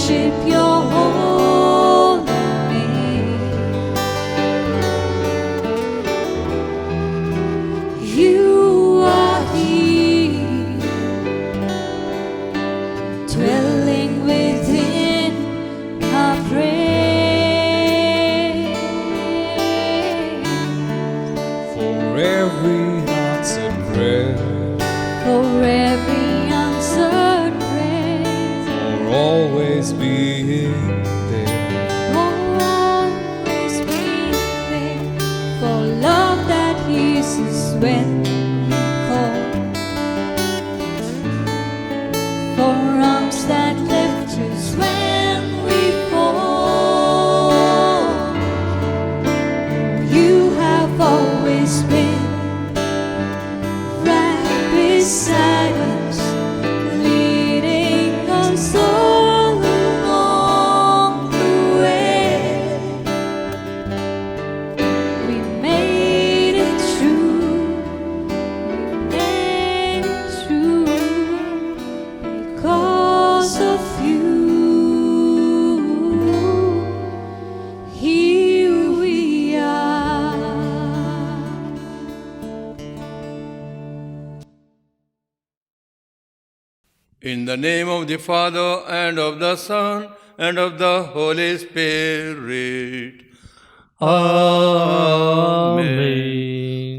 worship your holy name. You are here, dwelling within our praise. For every answered prayer, For every answered prayer, for always being there, for always being there, for love that hears us when we call, for arms that lift us when we fall. You have always been right beside us, leading us all along the way. We made it through, we made it through because of you. Here we are. In the name of the Father, and of the Son, and of the Holy Spirit. Amen.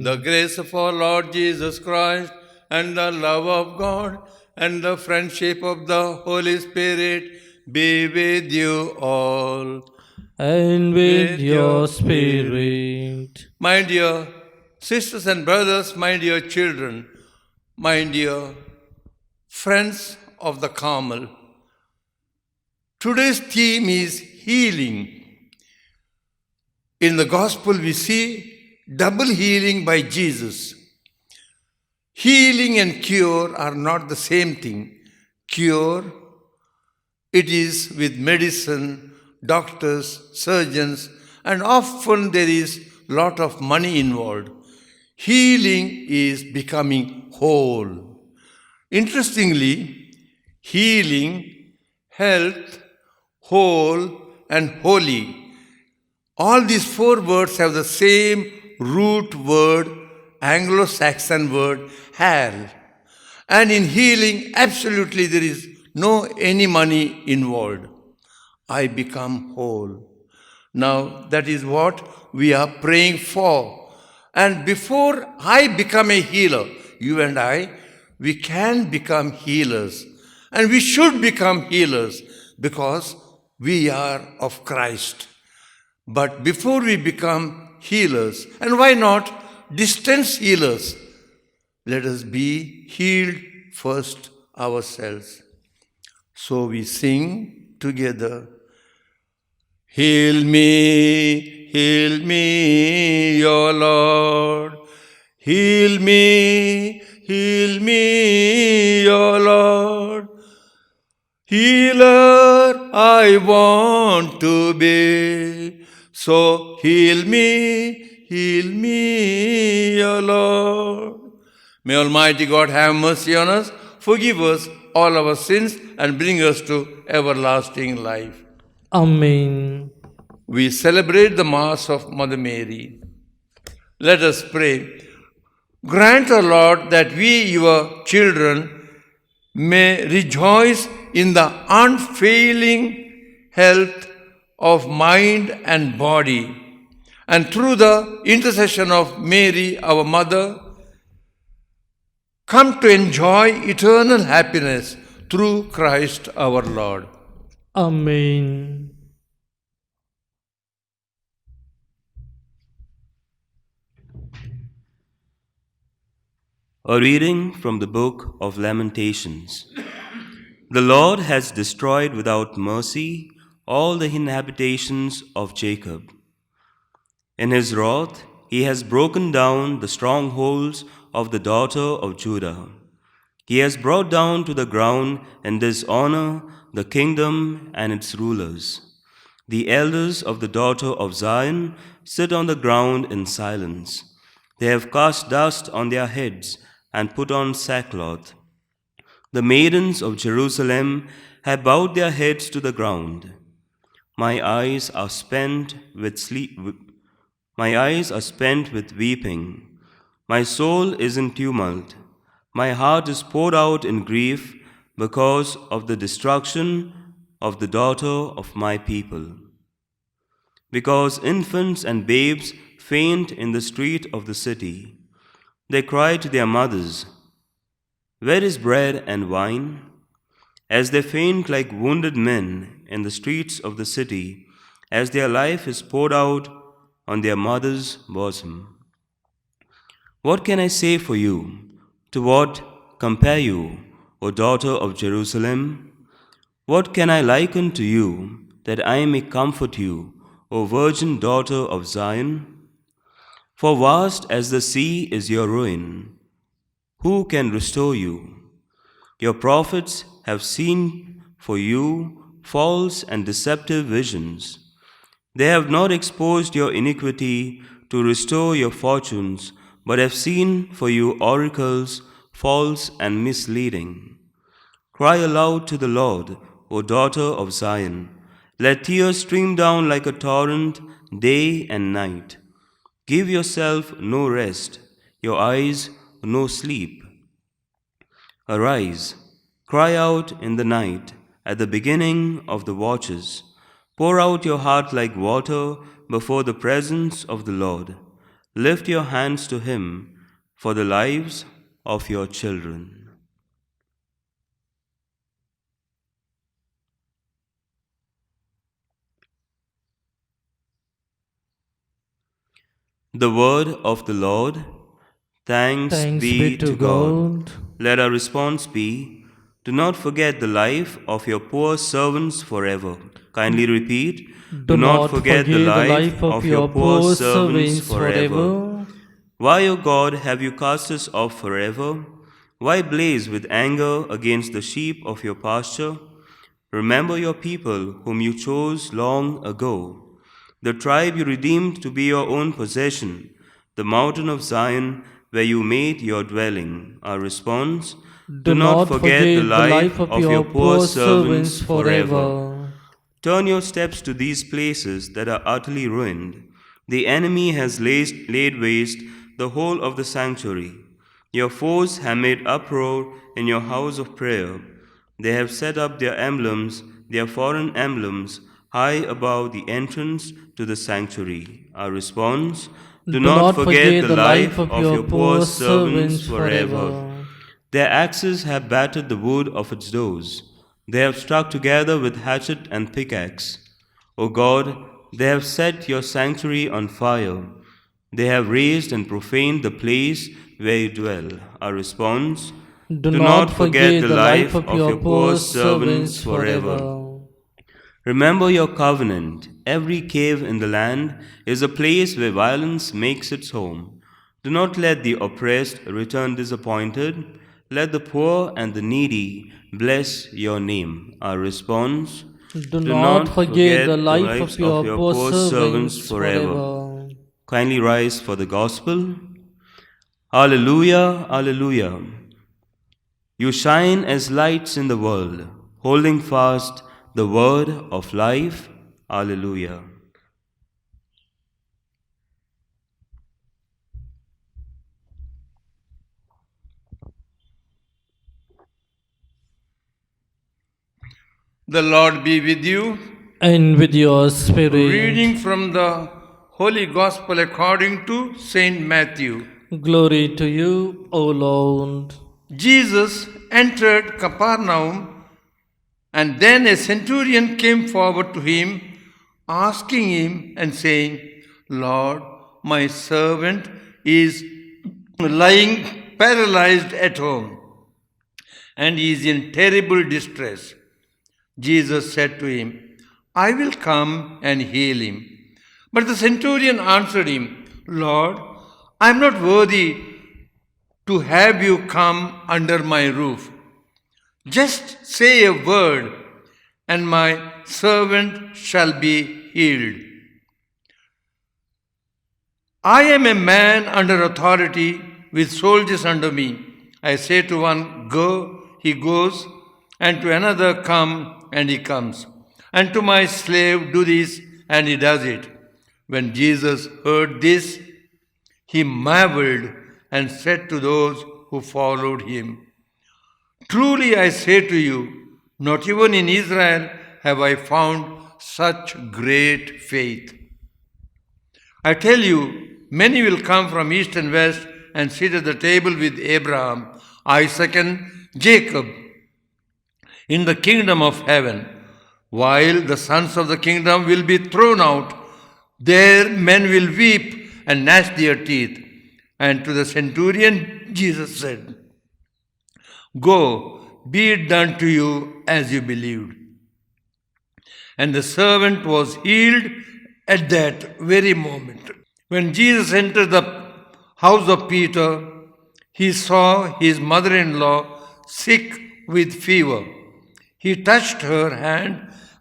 The grace of our Lord Jesus Christ, and the love of God, and the friendship of the Holy Spirit be with you all. And with With your your spirit. My dear sisters and brothers, my dear children, my dear friends of the Carmel, today's theme is healing. In the Gospel, we see double healing by Jesus. Healing and cure are not the same thing. Cure, it is with medicine, doctors, surgeons, and often there is lot of money involved. Healing is becoming whole. Interestingly, healing, health, whole, and holy, all these four words have the same root word, Anglo-Saxon word, hal. And in healing, absolutely there is no any money involved. I become whole. Now, that is what we are praying for. And before I become a healer, you and I, we can become healers. And we should become healers because we are of Christ. But before we become healers, and why not distance healers, let us be healed first ourselves. So we sing together, heal me, your Lord. Heal me, your Lord. Healer I want to be. So heal me, your Lord. May Almighty God have mercy on us, forgive us all our sins, and bring us to everlasting life. Amen. We celebrate the Mass of Mother Mary. Let us pray. Grant, O Lord, that we, your children, may rejoice in the unfailing health of mind and body, and through the intercession of Mary, our Mother, come to enjoy eternal happiness through Christ our Lord. Amen. A reading from the book of Lamentations. The Lord has destroyed without mercy all the inhabitations of Jacob. In his wrath, he has broken down the strongholds of the daughter of Judah. He has brought down to the ground in dishonor the kingdom and its rulers. The elders of the daughter of Zion sit on the ground in silence. They have cast dust on their heads and put on sackcloth. The maidens of Jerusalem have bowed their heads to the ground. My eyes are spent with sleep. My eyes are spent with weeping. My soul is in tumult. My heart is poured out in grief because of the destruction of the daughter of my people. Because infants and babes faint in the street of the city. They cry to their mothers, "Where is bread and wine?" As they faint like wounded men in the streets of the city, as their life is poured out on their mother's bosom. What can I say for you? To what compare you, O daughter of Jerusalem? What can I liken to you, that I may comfort you, O virgin daughter of Zion? For vast as the sea is your ruin, who can restore you? Your prophets have seen for you false and deceptive visions. They have not exposed your iniquity to restore your fortunes, but have seen for you oracles false and misleading. Cry aloud to the Lord, O daughter of Zion. Let tears stream down like a torrent day and night. Give yourself no rest, your eyes no sleep. Arise, cry out in the night, at the beginning of the watches. Pour out your heart like water before the presence of the Lord. Lift your hands to Him for the lives of your children. The word of the Lord. Thanks be to God. Let our response be, do not forget the life of your poor servants forever. Kindly repeat, do not forget the life of your poor servants forever. Why, O God, have you cast us off forever? Why blaze with anger against the sheep of your pasture? Remember your people whom you chose long ago, the tribe you redeemed to be your own possession, the mountain of Zion where you made your dwelling. Our response, do not forget the life of your poor servants forever. Turn your steps to these places that are utterly ruined. The enemy has laid waste the whole of the sanctuary. Your foes have made uproar in your house of prayer. They have set up their emblems, their foreign emblems, high above the entrance to the sanctuary. Our response, do not forget the life of your poor servants forever. Their axes have battered the wood of its doors. They have struck together with hatchet and pickaxe. O God, they have set your sanctuary on fire. They have raised and profaned the place where you dwell. Our response, do not forget the life of your poor servants forever. Remember your covenant. Every cave in the land is a place where violence makes its home. Do not let the oppressed return disappointed. Let the poor and the needy bless your name. Our response, Do not forget the life of your poor servants forever. Kindly rise for the gospel. Alleluia, alleluia. You shine as lights in the world, holding fast the word of life. Alleluia. The Lord be with you. And with your spirit. Reading from the Holy Gospel according to Saint Matthew. Glory to you, O Lord. Jesus entered Capernaum, and then a centurion came forward to him, asking him and saying, Lord, my servant is lying paralyzed at home, and he is in terrible distress. Jesus said to him, I will come and heal him. But the centurion answered him, Lord, I am not worthy to have you come under my roof. Just say a word, and my servant shall be healed. I am a man under authority with soldiers under me. I say to one, go, he goes, and to another, come, and he comes. And to my slave, do this, and he does it. When Jesus heard this, he marveled and said to those who followed him, Truly I say to you, not even in Israel have I found such great faith. I tell you, many will come from east and west and sit at the table with Abraham, Isaac, and Jacob in the kingdom of heaven, while the sons of the kingdom will be thrown out. There men will weep and gnash their teeth. And to the centurion Jesus said, Go, be it done to you as you believed. And the servant was healed at that very moment. When Jesus entered the house of Peter, he saw his mother-in-law sick with fever. He touched her hand,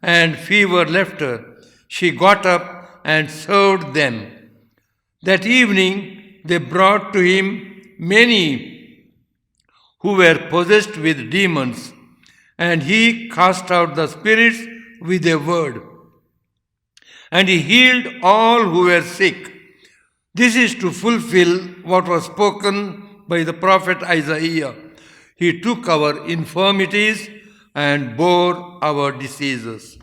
and fever left her. She got up and served them. That evening they brought to him many who were possessed with demons, and he cast out the spirits with a word. And he healed all who were sick. This is to fulfill what was spoken by the prophet Isaiah. He took our infirmities and bore our diseases.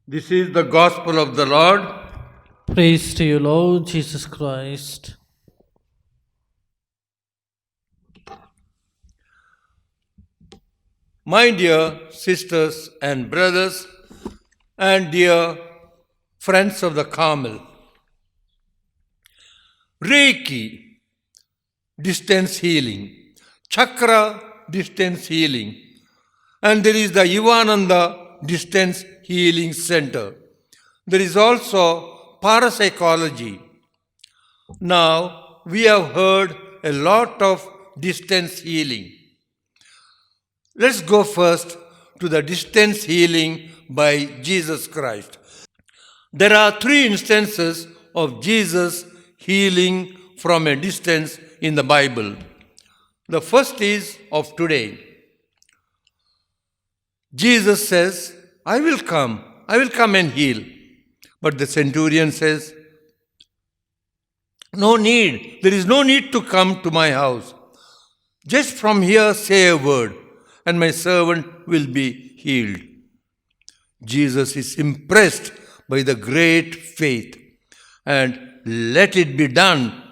This is the gospel of the Lord. Praise to you, Lord Jesus Christ. My dear sisters and brothers, and dear friends of the Carmel, Reiki, distance healing, Chakra, distance healing, and there is the Yivananda Distance Healing Center. There is also parapsychology. Now, we have heard a lot of distance healing. Let's go first to the distance healing by Jesus Christ. There are 3 instances of Jesus healing from a distance in the Bible. The first is of today. Jesus says, I will come and heal. But the centurion says, no need, there is no need to come to my house. Just from here say a word, and my servant will be healed. Jesus is impressed by the great faith, and let it be done.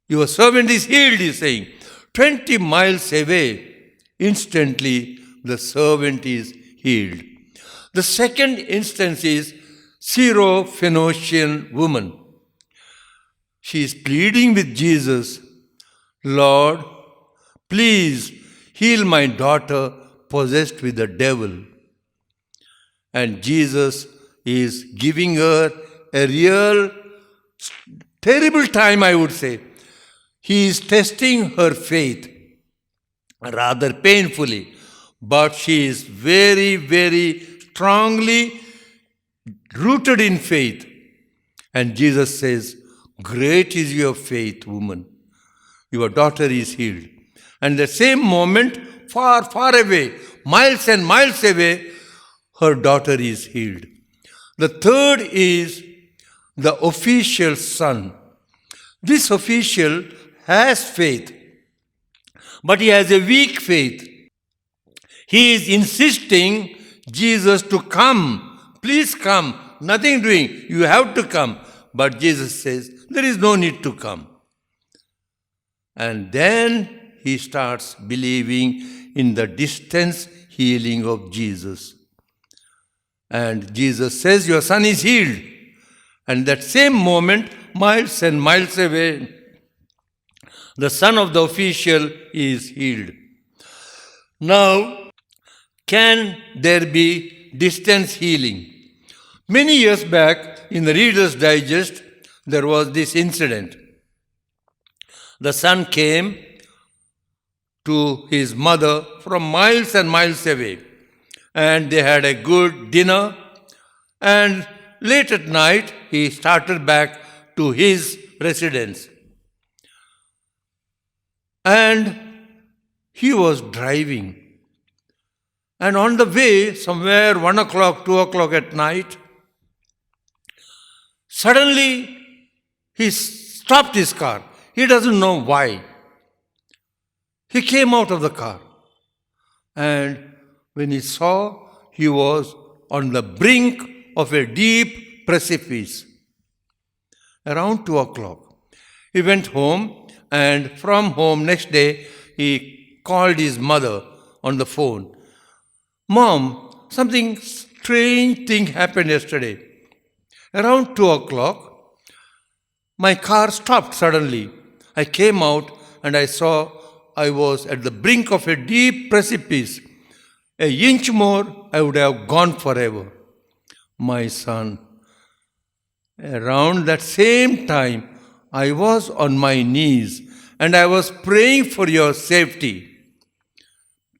Your servant is healed, he is saying. 20 miles away, instantly the servant is healed. The second instance is Syrophoenician woman. She is pleading with Jesus, Lord, please heal my daughter possessed with the devil. And Jesus is giving her a real terrible time, I would say. He is testing her faith, rather painfully, but she is very, very strongly rooted in faith. And Jesus says, great is your faith, woman. Your daughter is healed. And the same moment, far, far away, miles and miles away, her daughter is healed. The third is the official's son. This official has faith, but he has a weak faith. He is insisting Jesus to come. Please come. Nothing doing. You have to come. But Jesus says, there is no need to come. And then he starts believing in the distance healing of Jesus. And Jesus says, your son is healed. And that same moment, miles and miles away, the son of the official is healed. Now, can there be distance healing? Many years back, in the Reader's Digest, there was this incident. The son came to his mother from miles and miles away, and they had a good dinner, and late at night, he started back to his residence. and he was driving. And on the way, somewhere 1 o'clock, 2 o'clock at night, suddenly he stopped his car. He doesn't know why. He came out of the car. And when he saw, he was on the brink of a deep precipice. Around 2 o'clock. He went home, and from home next day, he called his mother on the phone. Mom, something strange thing happened yesterday. Around 2 o'clock, my car stopped suddenly. I came out and I saw I was at the brink of a deep precipice. An inch more, I would have gone forever. My son, around that same time, I was on my knees and I was praying for your safety.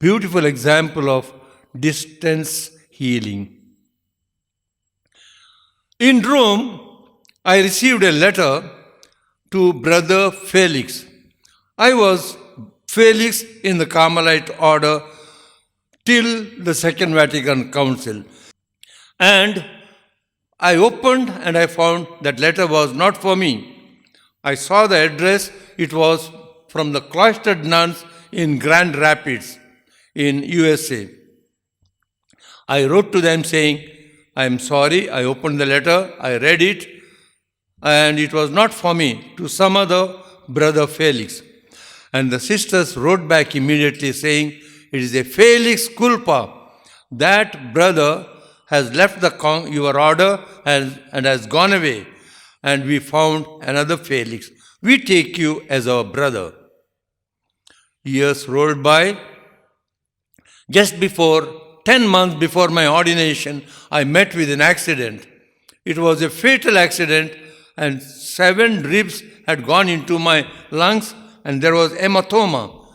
Beautiful example of distance healing. In Rome, I received a letter to Brother Felix. I was Felix in the Carmelite order till the Second Vatican Council. And I opened and I found that letter was not for me. I saw the address. It was from the cloistered nuns in Grand Rapids in USA. I wrote to them saying, I am sorry, I opened the letter, I read it, and it was not for me, to some other Brother Felix. And the sisters wrote back immediately saying, it is a Felix culpa. That brother has left your order and has gone away. And we found another Felix. We take you as our brother. Years rolled by. Just before 10 months before my ordination, I met with an accident. It was a fatal accident, and 7 ribs had gone into my lungs, and there was hematoma.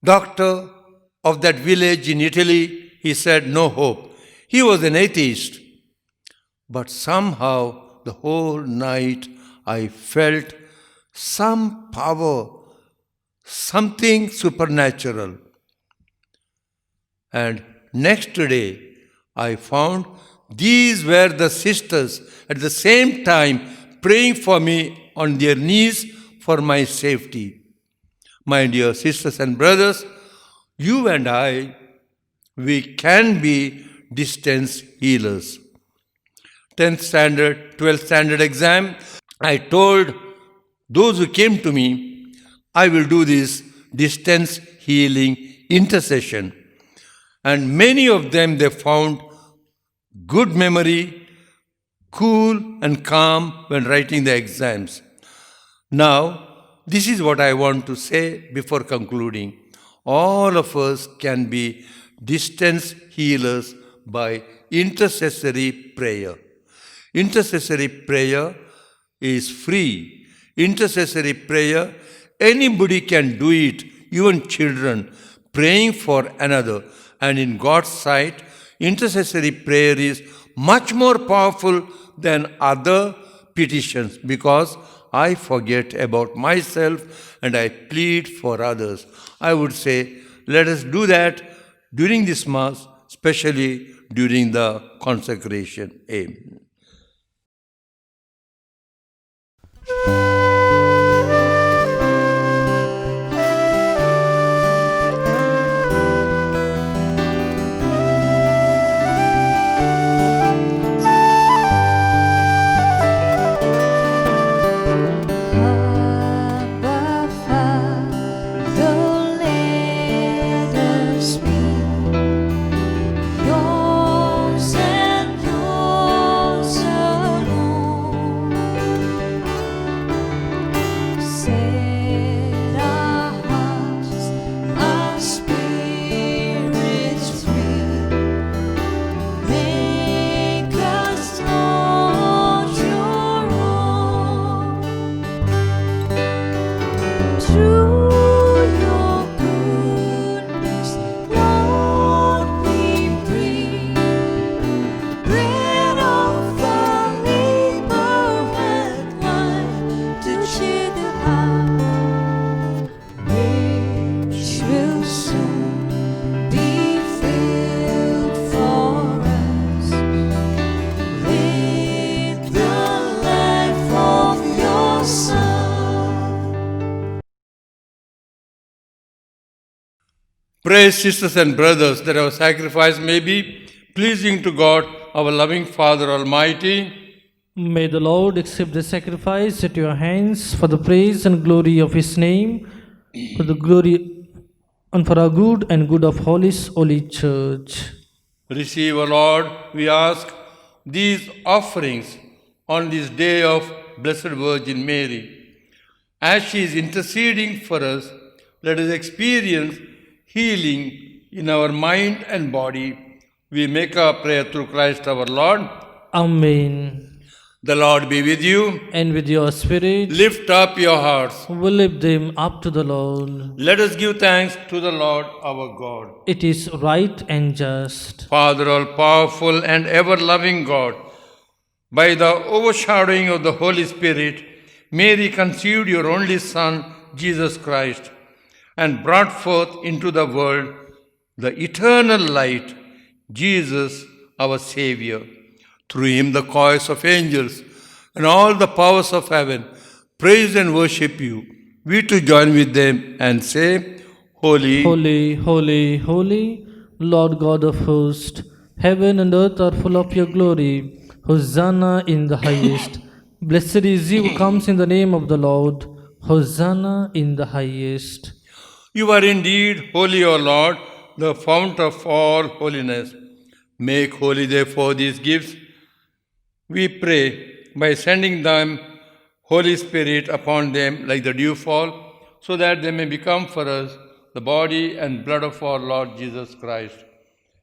Doctor of that village in Italy, he said no hope. He was an atheist. But somehow, the whole night, I felt some power, something supernatural. And next day, I found these were the sisters at the same time praying for me on their knees for my safety. My dear sisters and brothers, you and I, we can be distance healers. 10th standard, 12th standard exam, I told those who came to me, I will do this distance healing intercession. And many of them, they found good memory, cool and calm when writing the exams. Now, this is what I want to say before concluding. All of us can be distance healers by intercessory prayer. Intercessory prayer is free. Intercessory prayer, anybody can do it, even children, praying for another. And in God's sight, intercessory prayer is much more powerful than other petitions, because I forget about myself and I plead for others. I would say, let us do that during this Mass, especially during the consecration. Amen. Yours and yours. Pray, sisters and brothers, that our sacrifice may be pleasing to God, our loving Father Almighty. May the Lord accept the sacrifice at your hands for the praise and glory of His name, for the glory and for our good and good of Holy Church. Receive, O Lord, we ask, these offerings on this day of Blessed Virgin Mary. As she is interceding for us, let us experience healing in our mind and body. We make our prayer through Christ our Lord. Amen. The Lord be with you. And with your spirit, Lift up your hearts. we lift them up to the Lord. Let us give thanks to the Lord our God. It is right and just. Father, all-powerful and ever-loving God, by the overshadowing of the Holy Spirit, Mary conceived your only Son, Jesus Christ, and brought forth into the world the eternal light, Jesus, our Savior. Through him the choirs of angels and all the powers of heaven praise and worship you. We too join with them and say, Holy, Holy, holy, holy, Lord God of hosts, heaven and earth are full of your glory. Hosanna in the highest. Blessed is he who comes in the name of the Lord. Hosanna in the highest. You are indeed holy, O Lord, the fount of all holiness. Make holy, therefore, these gifts, we pray, by sending them Holy Spirit upon them like the dewfall, so that they may become for us the body and blood of our Lord Jesus Christ.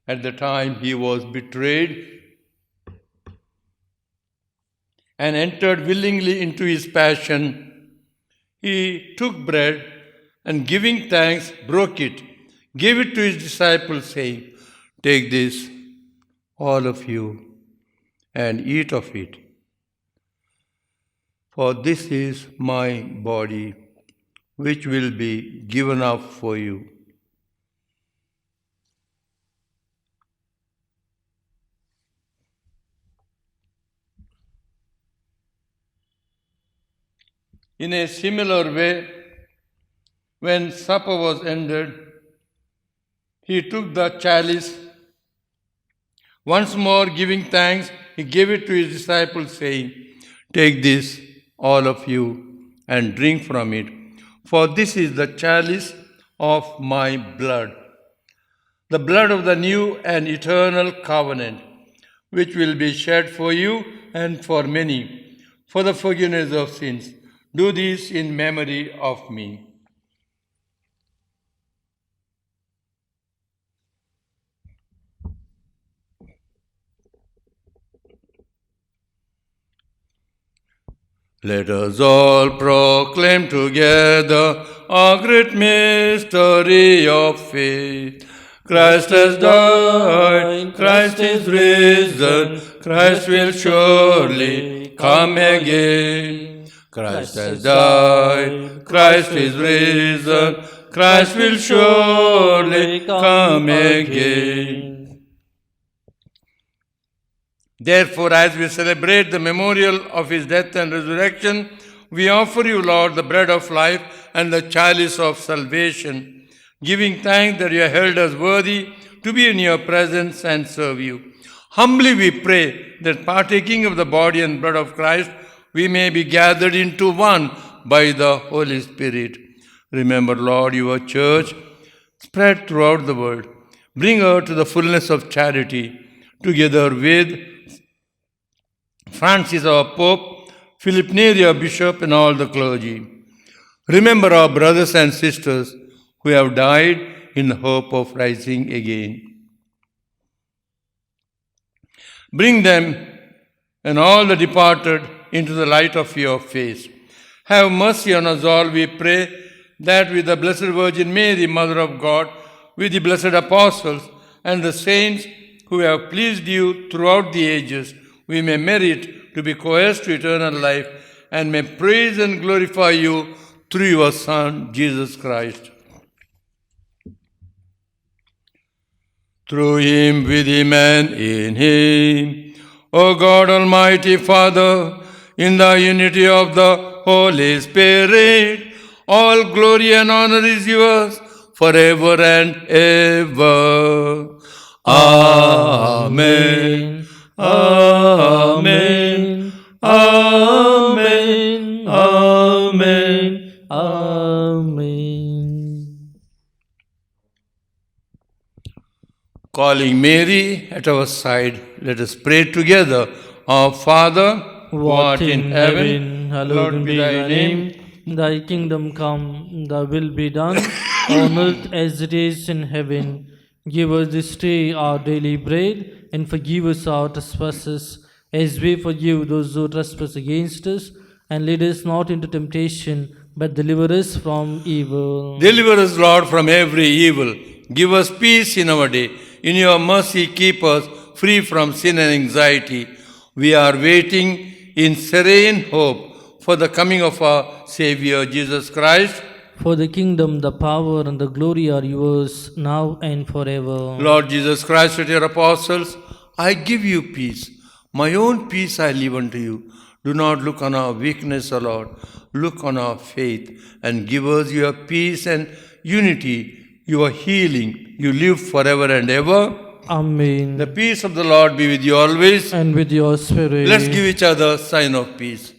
At the time he was betrayed and entered willingly into his passion, he took bread and giving thanks, broke it, gave it to his disciples, saying, Take this, all of you, and eat of it. For this is my body, which will be given up for you. In a similar way, when supper was ended, he took the chalice. Once more giving thanks, he gave it to his disciples, saying, Take this, all of you, and drink from it, for this is the chalice of my blood, the blood of the new and eternal covenant, which will be shed for you and for many, for the forgiveness of sins. Do this in memory of me. Let us all proclaim together a great mystery of faith. Christ has died, Christ is risen, Christ will surely come again. Christ has died, Christ is risen, Christ will surely come again. Therefore, as we celebrate the memorial of his death and resurrection, we offer you, Lord, the bread of life and the chalice of salvation, giving thanks that you have held us worthy to be in your presence and serve you. Humbly we pray that partaking of the body and blood of Christ, we may be gathered into one by the Holy Spirit. Remember, Lord, your church spread throughout the world. Bring her to the fullness of charity, together with Francis our Pope, Philip Neri our Bishop, and all the clergy. Remember our brothers and sisters who have died in the hope of rising again. Bring them and all the departed into the light of your face. Have mercy on us all, we pray, that with the Blessed Virgin Mary, Mother of God, with the blessed apostles and the saints who have pleased you throughout the ages, we may merit to be co-heirs to eternal life and may praise and glorify you through your Son, Jesus Christ. Through him, with him, and in him, O God, Almighty Father, in the unity of the Holy Spirit, all glory and honor is yours forever and ever. Amen. Amen. Amen. Amen. Amen. Calling Mary at our side, let us pray together. Our Father, who art in heaven, hallowed be thy name. Thy kingdom come, thy will be done, on earth as it is in heaven. Give us this day our daily bread, and forgive us our trespasses, as we forgive those who trespass against us. And lead us not into temptation, but deliver us from evil. Deliver us, Lord, from every evil. Give us peace in our day. In your mercy, keep us free from sin and anxiety. We are waiting in serene hope for the coming of our Savior, Jesus Christ. For the kingdom, the power, and the glory are yours, now and forever. Lord Jesus Christ, said to your apostles, I give you peace. My own peace I leave unto you. Do not look on our weakness, O Lord. Look on our faith and give us your peace and unity, your healing. You live forever and ever. Amen. The peace of the Lord be with you always. And with your spirit. Let's give each other a sign of peace.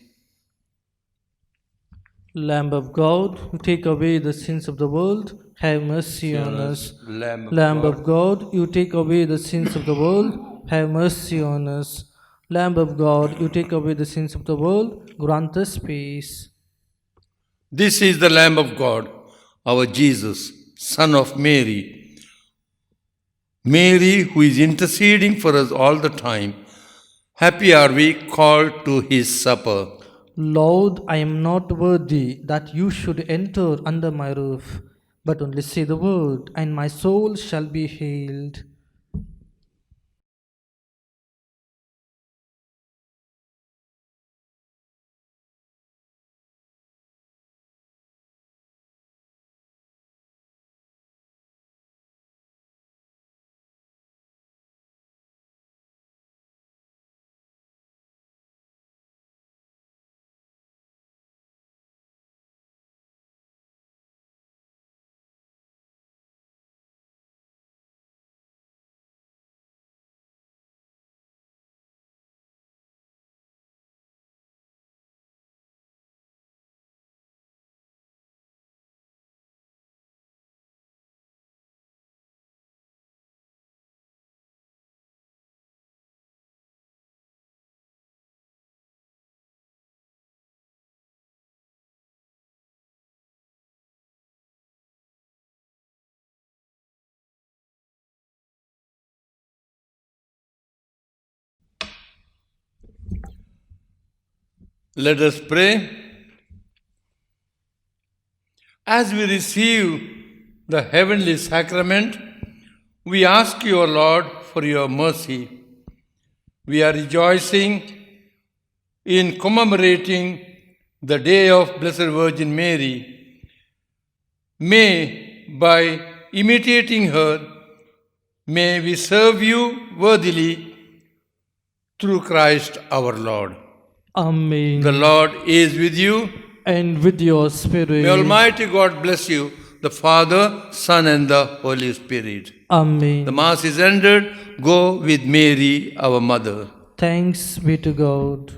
Lamb of God, who take away the sins of the world, have mercy on us. Lamb of God, you take away the sins of the world, have mercy on us. Lamb of God, you take away the sins of the world, grant us peace. This is the Lamb of God, our Jesus, Son of Mary. Mary, who is interceding for us all the time. Happy are we called to his supper. Lord, I am not worthy that you should enter under my roof, but only say the word, and my soul shall be healed. Let us pray. As we receive the heavenly sacrament, we ask you, O Lord, for your mercy. We are rejoicing in commemorating the day of Blessed Virgin Mary. May, by imitating her, may we serve you worthily through Christ our Lord. Amen. The Lord is with you. And with your spirit. May Almighty God bless you, the Father, Son, and the Holy Spirit. Amen. The Mass is ended. Go with Mary, our Mother. Thanks be to God.